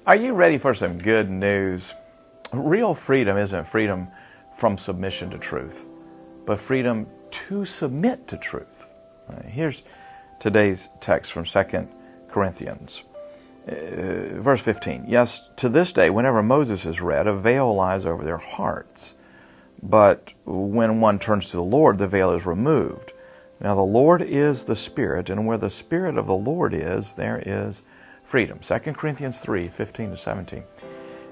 Are you ready for some good news? Real freedom isn't freedom from submission to truth, but freedom to submit to truth. Here's today's text from 2 Corinthians. Verse 15. Yes, to this day, whenever Moses is read, a veil lies over their hearts. But when one turns to the Lord, the veil is removed. Now the Lord is the Spirit, and where the Spirit of the Lord is, there is freedom. 2 Corinthians 3, 15 to 17.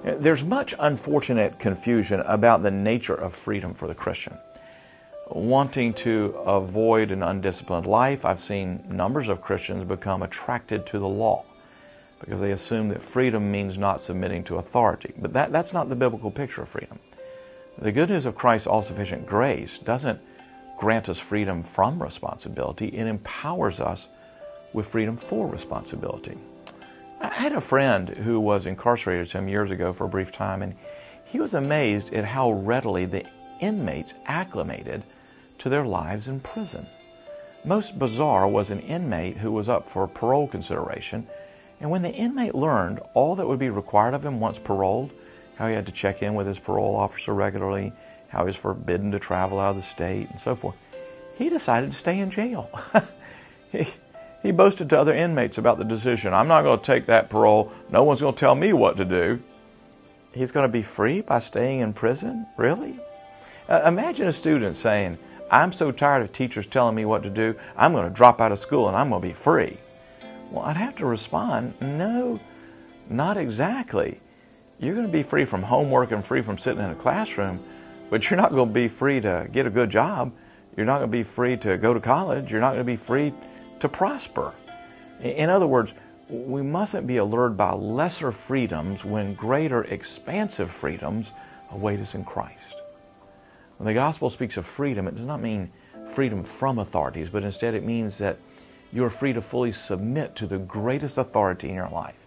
There's much unfortunate confusion about the nature of freedom for the Christian. Wanting to avoid an undisciplined life, I've seen numbers of Christians become attracted to the law because they assume that freedom means not submitting to authority. But that's not the biblical picture of freedom. The good news of Christ's all-sufficient grace doesn't grant us freedom from responsibility. It empowers us with freedom for responsibility. I had a friend who was incarcerated some years ago for a brief time, and he was amazed at how readily the inmates acclimated to their lives in prison. Most bizarre was an inmate who was up for parole consideration, and when the inmate learned all that would be required of him once paroled, how he had to check in with his parole officer regularly, how he was forbidden to travel out of the state, and so forth, he decided to stay in jail. He boasted to other inmates about the decision. I'm not going to take that parole. No one's going to tell me what to do. He's going to be free by staying in prison? Really? Imagine a student saying, I'm so tired of teachers telling me what to do, I'm going to drop out of school and I'm going to be free. Well, I'd have to respond, no, not exactly. You're going to be free from homework and free from sitting in a classroom, but you're not going to be free to get a good job. You're not going to be free to go to college. You're not going to be free to prosper. In other words, we mustn't be allured by lesser freedoms when greater expansive freedoms await us in Christ. When the gospel speaks of freedom, it does not mean freedom from authorities, but instead it means that you are free to fully submit to the greatest authority in your life.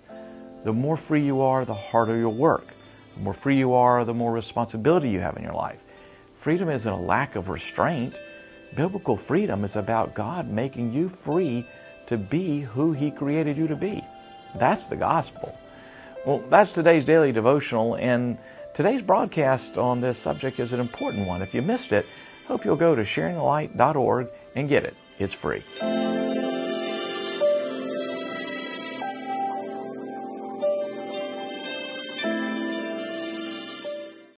The more free you are, the harder you'll work. The more free you are, the more responsibility you have in your life. Freedom isn't a lack of restraint. Biblical freedom is about God making you free to be who He created you to be. That's the gospel. Well, that's today's daily devotional, and today's broadcast on this subject is an important one. If you missed it, hope you'll go to sharingthelight.org and get it. It's free.